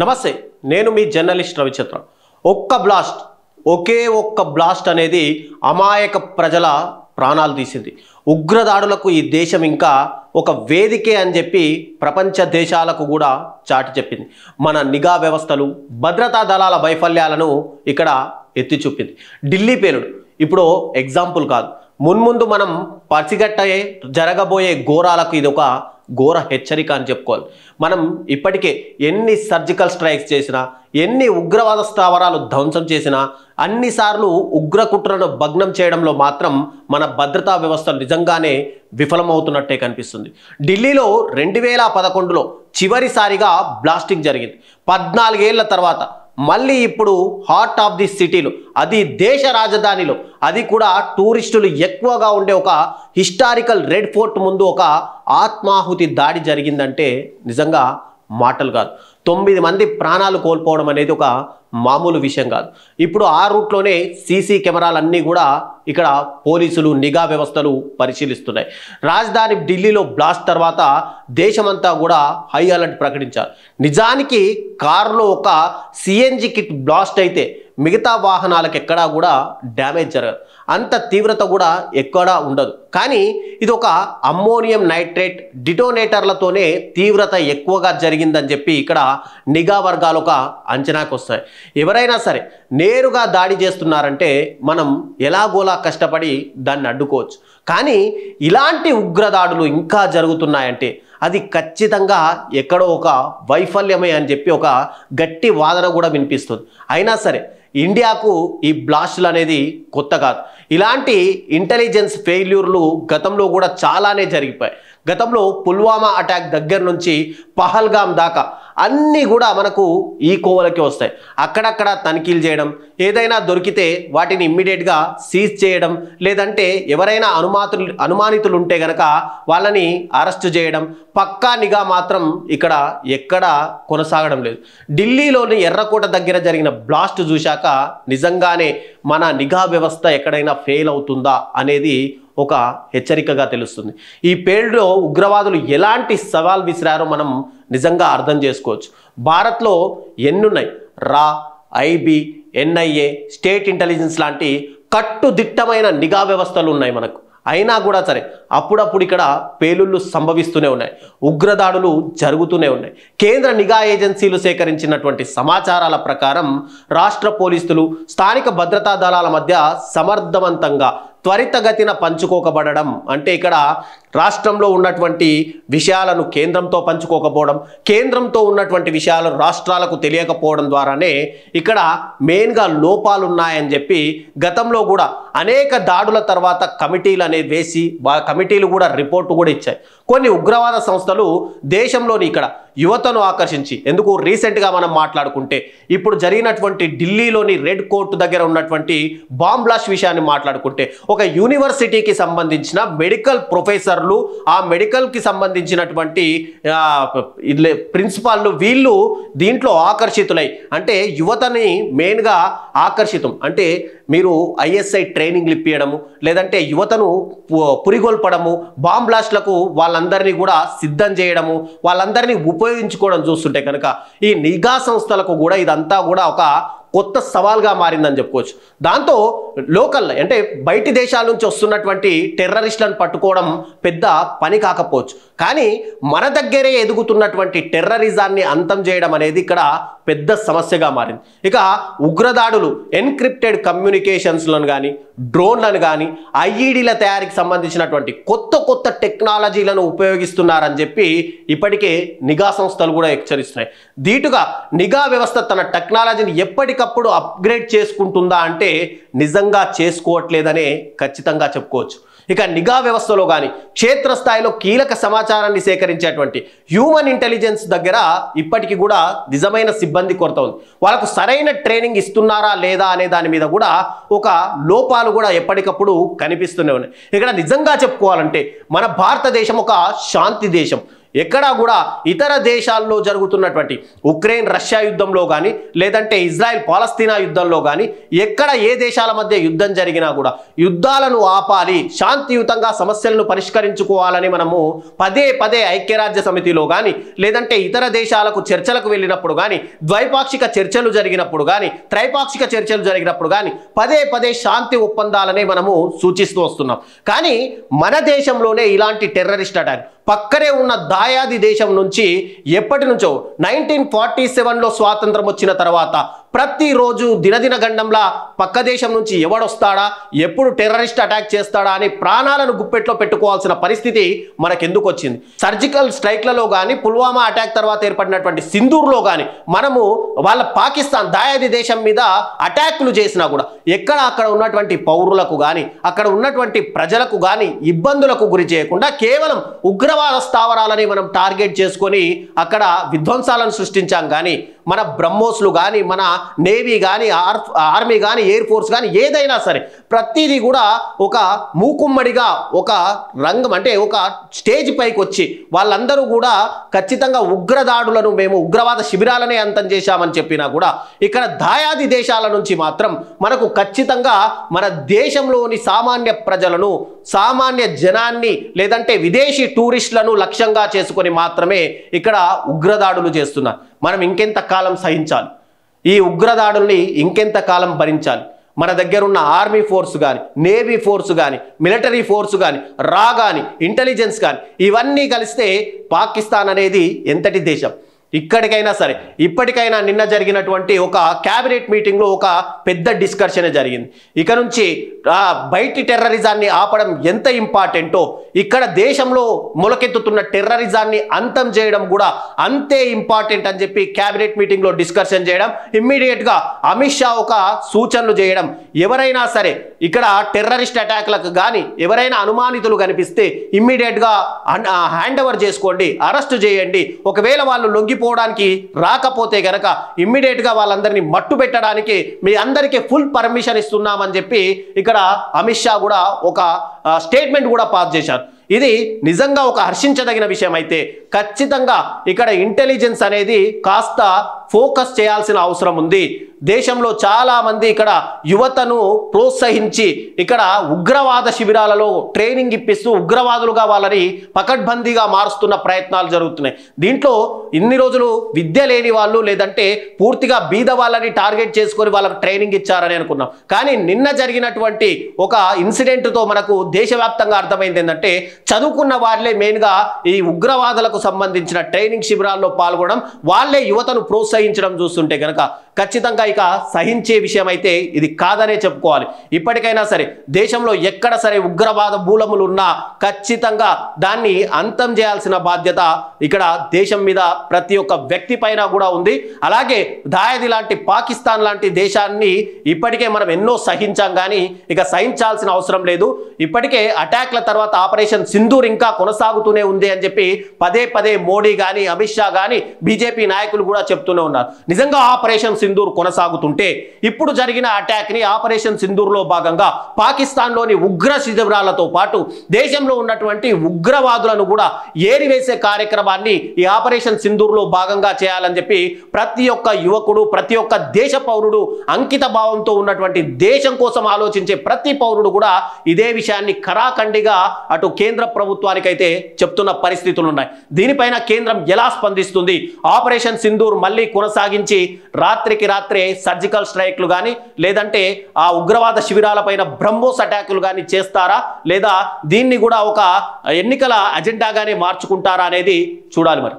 నమస్తే, నేను మీ జర్నలిస్ట్ రవిచంద్ర. ఒకే ఒక్క బ్లాస్ట్ అనేది అమాయక ప్రజల ప్రాణాలు తీసింది. ఉగ్రదాడులకు ఈ దేశం ఇంకా ఒక వేదికే అని చెప్పి ప్రపంచ దేశాలకు కూడా చాటి చెప్పింది. మన నిఘా వ్యవస్థలు, భద్రతా దళాల వైఫల్యాలను ఇక్కడ ఎత్తి చూపింది. ఢిల్లీ పేలుడు ఇప్పుడు ఎగ్జాంపుల్ కాదు, మున్ముందు మనం పసిగట్టే జరగబోయే ఘోరాలకు ఇది ఒక ఘోర హెచ్చరిక అని చెప్పుకోవాలి. మనం ఇప్పటికే ఎన్ని సర్జికల్ స్ట్రైక్స్ చేసినా, ఎన్ని ఉగ్రవాద స్థావరాలు ధ్వంసం చేసినా, అన్నిసార్లు ఉగ్రకుట్రను భగ్నం చేయడంలో మాత్రం మన భద్రతా వ్యవస్థ నిజంగానే విఫలమవుతున్నట్టే కనిపిస్తుంది. ఢిల్లీలో 2011లో చివరిసారిగా బ్లాస్టింగ్ జరిగింది. 14 ఏళ్ల తర్వాత మళ్ళీ ఇప్పుడు హార్ట్ ఆఫ్ ది సిటీలో, అది దేశ రాజధానిలో, అది కూడా టూరిస్టులు ఎక్కువగా ఉండే ఒక హిస్టారికల్ రెడ్ ఫోర్ట్ ముందు ఒక ఆత్మాహుతి దాడి జరిగిందంటే నిజంగా మాటలు కాదు. 9 మంది ప్రాణాలు కోల్పోవడం అనేది ఒక మామూలు విషయం కాదు. ఇప్పుడు ఆ రూట్లోనే సీసీ కెమెరాలన్నీ కూడా ఇక్కడ పోలీసులు, నిఘా వ్యవస్థలు పరిశీలిస్తున్నాయి. రాజధాని ఢిల్లీలో బ్లాస్ట్ తర్వాత దేశమంతా కూడా హై అలర్ట్ ప్రకటించారు. నిజానికి కారులో ఒక సిఎన్జి కిట్ బ్లాస్ట్ అయితే మిగతా వాహనాలకు ఎక్కడా కూడా డ్యామేజ్ జరగదు, అంత తీవ్రత కూడా ఎక్కడా ఉండదు. కానీ ఇది ఒక అమ్మోనియం నైట్రేట్ డిటోనేటర్లతోనే తీవ్రత ఎక్కువగా జరిగిందని చెప్పి ఇక్కడ నిఘా వర్గాలు ఒక అంచనాకు వస్తాయి. ఎవరైనా సరే నేరుగా దాడి చేస్తున్నారంటే మనం ఎలాగోలా కష్టపడి దాన్ని అడ్డుకోవచ్చు. కానీ ఇలాంటి ఉగ్రదాడులు ఇంకా జరుగుతున్నాయంటే అది ఖచ్చితంగా ఎక్కడో ఒక వైఫల్యమే అని చెప్పి ఒక గట్టి వాదన కూడా వినిపిస్తుంది. అయినా సరే ఇండియాకు ఈ బ్లాస్టులు అనేది కొత్త కాదు. ఇలాంటి ఇంటెలిజెన్స్ ఫెయిల్యూర్లు గతంలో కూడా చాలానే జరిగిపోయాయి. గతంలో పుల్వామా అటాక్ దగ్గర నుంచి పహల్గామ్ దాకా అన్నీ కూడా మనకు ఈ కోవలకి వస్తాయి. అక్కడక్కడ తనిఖీలు చేయడం, ఏదైనా దొరికితే వాటిని ఇమ్మీడియట్గా సీజ్ చేయడం, లేదంటే ఎవరైనా అనుమానితులు ఉంటే గనక వాళ్ళని అరెస్ట్ చేయడం, పక్కా నిఘా మాత్రం ఇక్కడ ఎక్కడ కొనసాగడం లేదు. ఢిల్లీలోని ఎర్రకోట దగ్గర జరిగిన బ్లాస్ట్ చూశాక నిజంగానే మన నిఘా వ్యవస్థ ఎక్కడైనా ఫెయిల్ అవుతుందా అనేది ఒక హెచ్చరికగా తెలుస్తుంది. ఈ పేలుడులో ఉగ్రవాదులు ఎలాంటి సవాల్ విసిరారో మనం నిజంగా అర్థం చేసుకోవచ్చు. భారత్లో ఎన్నున్నాయి, రా, ఐబీ, ఎన్ఐఏ, స్టేట్ ఇంటెలిజెన్స్ లాంటి కట్టుదిట్టమైన నిఘా వ్యవస్థలు ఉన్నాయి మనకు. అయినా కూడా సరే అప్పుడప్పుడు ఇక్కడ పేలుళ్ళు సంభవిస్తూనే ఉన్నాయి, ఉగ్రదాడులు జరుగుతూనే ఉన్నాయి. కేంద్ర నిఘా ఏజెన్సీలు సేకరించినటువంటి సమాచారాల ప్రకారం రాష్ట్ర పోలీసులు, స్థానిక భద్రతా దళాల మధ్య సమర్థవంతంగా త్వరితగతిన పంచుకోకబడడం, అంటే ఇక్కడ రాష్ట్రంలో ఉన్నటువంటి విషయాలను కేంద్రంతో పంచుకోకపోవడం, కేంద్రంతో ఉన్నటువంటి విషయాలు రాష్ట్రాలకు తెలియకపోవడం ద్వారానే ఇక్కడ మెయిన్గా లోపాలు ఉన్నాయని చెప్పి గతంలో కూడా అనేక దాడుల తర్వాత కమిటీలు అనేది వేసి కమిటీలు కూడా రిపోర్టు కూడా ఇచ్చాయి. కొన్ని ఉగ్రవాద సంస్థలు దేశంలోని ఇక్కడ యువతను ఆకర్షించి, ఎందుకు రీసెంట్గా మనం మాట్లాడుకుంటే ఇప్పుడు జరిగినటువంటి ఢిల్లీలోని రెడ్ కోర్టు దగ్గర ఉన్నటువంటి బాంబ్ బ్లాస్ట్ విషయాన్ని మాట్లాడుకుంటే ఒక యూనివర్సిటీకి సంబంధించిన మెడికల్ ప్రొఫెసర్లు, ఆ మెడికల్కి సంబంధించినటువంటి ప్రిన్సిపాల్లు, వీళ్ళు దీంట్లో ఆకర్షితులై, అంటే యువతని మెయిన్గా ఆకర్షితం, అంటే మీరు ఐఎస్ఐ ట్రైనింగ్లు ఇప్పించడము, లేదంటే యువతను పురిగొల్పడము, బాంబ్ బ్లాస్ట్లకు వాళ్ళందరినీ కూడా సిద్ధం చేయడము, వాళ్ళందరినీ ఉపయోగించుకోవడం చూస్తుంటే కనుక ఈ నిఘా సంస్థలకు కూడా ఇదంతా కూడా ఒక కొత్త సవాల్గా మారిందని చెప్పుకోవచ్చు. దాంతో లోకల్, అంటే బయటి దేశాల నుంచి వస్తున్నటువంటి టెర్రరిస్టులను పట్టుకోవడం పెద్ద పని కాకపోవచ్చు, కానీ మన దగ్గరే ఎదుగుతున్నటువంటి టెర్రరిజాన్ని అంతం చేయడం అనేది ఇక్కడ పెద్ద సమస్యగా మారింది. ఇక ఉగ్రదాడులు ఎన్క్రిప్టెడ్ కమ్యూనికేషన్స్లను కానీ, డ్రోన్లను కానీ, ఐఈడీల తయారీకి సంబంధించినటువంటి కొత్త టెక్నాలజీలను ఉపయోగిస్తున్నారని చెప్పి ఇప్పటికే నిఘా సంస్థలు కూడా హెచ్చరిస్తున్నాయి. దీటుగా నిఘా వ్యవస్థ తన టెక్నాలజీని ఎప్పటికప్పుడు అప్గ్రేడ్ చేసుకుంటుందా అంటే నిజంగా చేసుకోవట్లేదనే ఖచ్చితంగా చెప్పుకోవచ్చు. ఇక నిఘా వ్యవస్థలో కానీ క్షేత్రస్థాయిలో కీలక సమాచారాన్ని సేకరించేటువంటి హ్యూమన్ ఇంటెలిజెన్స్ దగ్గర ఇప్పటికీ కూడా నిజమైన సిబ్బంది కొరత ఉంది. వాళ్ళకు సరైన ట్రైనింగ్ ఇస్తున్నారా లేదా అనే దాని మీద కూడా ఒక లోపాలు కూడా ఎప్పటికప్పుడు కనిపిస్తూనే ఉన్నాయి. ఇక్కడ నిజంగా చెప్పుకోవాలంటే మన భారతదేశం ఒక శాంతి దేశం. ఎక్కడా కూడా ఇతర దేశాల్లో జరుగుతున్నటువంటి ఉక్రెయిన్ రష్యా యుద్ధంలో కానీ లేదంటే ఇజ్రాయెల్ పాలస్తీనా యుద్ధంలో కానీ ఎక్కడ ఏ దేశాల మధ్య యుద్ధం జరిగినా కూడా యుద్ధాలను ఆపాలి, శాంతియుతంగా సమస్యలను పరిష్కరించుకోవాలని మనము పదే పదే ఐక్యరాజ్య సమితిలో కానీ లేదంటే ఇతర దేశాలకు చర్చలకు వెళ్ళినప్పుడు కానీ ద్వైపాక్షిక చర్చలు జరిగినప్పుడు కానీ త్రైపాక్షిక చర్చలు జరిగినప్పుడు కానీ పదే పదే శాంతి ఒప్పందాలనే మనము సూచిస్తూ వస్తున్నాం. కానీ మన దేశంలోనే ఇలాంటి టెర్రరిస్ట్ అటాక్ పక్కనే ఉన్న దాయాది దేశం నుంచి ఎప్పటి నుంచో 1947లో స్వాతంత్రం వచ్చిన తర్వాత ప్రతిరోజు దినదిన గండంలా పక్క దేశం నుంచి ఎవడొస్తాడా, ఎప్పుడు టెర్రరిస్ట్ అటాక్ చేస్తాడా అని ప్రాణాలను గుప్పెట్లో పెట్టుకోవాల్సిన పరిస్థితి మనకెందుకు వచ్చింది? సర్జికల్ స్ట్రైక్లలో కానీ పుల్వామా అటాక్ తర్వాత ఏర్పడినటువంటి సింధూర్లో కానీ మనము వాళ్ళ పాకిస్తాన్ దాయాది దేశం మీద అటాక్లు చేసినా కూడా ఎక్కడ అక్కడ ఉన్నటువంటి పౌరులకు కానీ అక్కడ ఉన్నటువంటి ప్రజలకు కానీ ఇబ్బందులకు గురి చేయకుండా కేవలం ఉగ్రవాద స్థావరాలని మనం టార్గెట్ చేసుకొని అక్కడ విధ్వంసాలను సృష్టించాం. కానీ మన బ్రహ్మోస్లు కానీ మన నేవీ కానీ ఆర్మీ కానీ ఎయిర్ ఫోర్స్ కానీ ఏదైనా సరే ప్రతిదీ కూడా ఒక మూకుమ్మడిగా ఒక రంగం అంటే ఒక స్టేజ్ పైకి వచ్చి వాళ్ళందరూ కూడా ఖచ్చితంగా ఉగ్రదాడులను మేము ఉగ్రవాద శిబిరాలనే అంతం చేశామని చెప్పినా కూడా ఇక్కడ దాయాది దేశాల నుంచి మాత్రం మనకు ఖచ్చితంగా మన దేశంలోని సామాన్య ప్రజలను సామాన్య జనాన్ని లేదంటే విదేశీ టూరిస్టులను లక్ష్యంగా చేసుకొని మాత్రమే ఇక్కడ ఉగ్రదాడులు చేస్తున్నారు. మనం ఇంకెంత కాలం సహించాలి? ఈ ఉగ్రదాడుల్ని ఇంకెంత కాలం భరించాలి? మన దగ్గర ఉన్న ఆర్మీ ఫోర్స్ కానీ నేవీ ఫోర్స్ కానీ మిలిటరీ ఫోర్స్ కానీ రా కానీ ఇంటెలిజెన్స్ కానీ ఇవన్నీ కలిస్తే పాకిస్తాన్ అనేది ఎంతటి దేశం? ఇక్కడికైనా సరే ఇప్పటికైనా నిన్న జరిగినటువంటి ఒక క్యాబినెట్ మీటింగ్లో ఒక పెద్ద డిస్కషన్ జరిగింది. ఇక నుంచి బయటి టెర్రరిజాన్ని ఆపడం ఎంత ఇంపార్టెంటో ఇక్కడ దేశంలో మొలకెత్తుతున్న టెర్రరిజాన్ని అంతం చేయడం కూడా అంతే ఇంపార్టెంట్ అని చెప్పి క్యాబినెట్ మీటింగ్లో డిస్కషన్ చేయడం, ఇమ్మీడియట్గా అమిత్ షా ఒక సూచనలు చేయడం, ఎవరైనా సరే ఇక్కడ టెర్రరిస్ట్ అటాక్లకు కానీ ఎవరైనా అనుమానితులు కనిపిస్తే ఇమ్మీడియట్గా హ్యాండ్ ఓవర్ చేసుకోండి, అరెస్ట్ చేయండి, ఒకవేళ వాళ్ళు లొంగిపోవడానికి రాకపోతే గనక ఇమ్మీడియట్గా వాళ్ళందరినీ మట్టు పెట్టడానికి మీ అందరికీ ఫుల్ పర్మిషన్ ఇస్తున్నామని చెప్పి ఇక్కడ అమిత్ షా కూడా ఒక స్టేట్మెంట్ కూడా పాస్ చేశారు. ఇది నిజంగా ఒక హర్షించదగిన విషయం. అయితే ఖచ్చితంగా ఇక్కడ ఇంటెలిజెన్స్ అనేది కాస్త ఫోకస్ చేయాల్సిన అవసరం ఉంది. దేశంలో చాలా మంది ఇక్కడ యువతను ప్రోత్సహించి ఇక్కడ ఉగ్రవాద శిబిరాలలో ట్రైనింగ్ ఇప్పిస్తూ ఉగ్రవాదులుగా వాళ్ళని పకడ్బందీగా మారుస్తున్న ప్రయత్నాలు జరుగుతున్నాయి. దీంట్లో ఇన్ని రోజులు విద్య లేని వాళ్ళు లేదంటే పూర్తిగా బీద వాళ్ళని టార్గెట్ చేసుకొని వాళ్ళకు ట్రైనింగ్ ఇచ్చారని అనుకున్నాం. కానీ నిన్న జరిగినటువంటి ఒక ఇన్సిడెంట్తో మనకు దేశవ్యాప్తంగా అర్థమైంది ఏంటంటే చదువుకున్న వాళ్ళే మెయిన్గా ఈ ఉగ్రవాదులకు సంబంధించిన ట్రైనింగ్ శిబిరాల్లో పాల్గొనడం, వాళ్ళే యువతను ప్రోత్సహించడం చూస్తుంటే కనుక ఖచ్చితంగా ఇక సహించే విషయం అయితే ఇది కాదనే చెప్పుకోవాలి. ఇప్పటికైనా సరే దేశంలో ఎక్కడ సరే ఉగ్రవాద మూలములు ఉన్నా ఖచ్చితంగా దాన్ని అంతం చేయాల్సిన బాధ్యత ఇక్కడ దేశం మీద ప్రతి ఒక్క వ్యక్తి పైన కూడా ఉంది. అలాగే దాయాది లాంటి పాకిస్తాన్ లాంటి దేశాన్ని ఇప్పటికే మనం ఎన్నో సహించాం, కానీ ఇక సహించాల్సిన అవసరం లేదు. ఇప్పటికే అటాక్ల తర్వాత ఆపరేషన్ సింధూర్ ఇంకా కొనసాగుతూనే ఉంది అని చెప్పి పదే పదే మోడీ కానీ అమిత్ షా కానీ బీజేపీ నాయకులు కూడా చెప్తూనే ఉన్నారు. నిజంగా ఆపరేషన్ సింధూర్ కొనసాగుతుంటే ఇప్పుడు జరిగిన అటాక్ ని ఆపరేషన్ సింధూర్లో భాగంగా పాకిస్తాన్లోని ఉగ్ర శిబిరాలతో పాటు దేశంలో ఉన్నటువంటి ఉగ్రవాదులను కూడా ఏరివేసే కార్యక్రమాన్ని ఈ ఆపరేషన్ సింధూర్లో భాగంగా చేయాలని చెప్పి ప్రతి ఒక్క యువకుడు ప్రతి ఒక్క దేశ పౌరుడు అంకిత భావంతో ఉన్నటువంటి దేశం కోసం ఆలోచించే ప్రతి పౌరుడు కూడా ఇదే విషయాన్ని ఖరాఖండిగా అటు కేంద్ర ప్రభుత్వానికైతే చెప్తున్న పరిస్థితులు ఉన్నాయి. దీనిపైన కేంద్రం ఎలా స్పందిస్తుంది? ఆపరేషన్ సింధూర్ మళ్ళీ కొనసాగించి రాత్రికి రాత్రే సర్జికల్ స్ట్రైక్లు కానీ లేదంటే ఆ ఉగ్రవాద శిబిరాలపైన బ్రహ్మోస్ అటాకులు కానీ చేస్తారా, లేదా దీన్ని కూడా ఒక ఎన్నికల అజెండాగానే మార్చుకుంటారా అనేది చూడాలి మరి.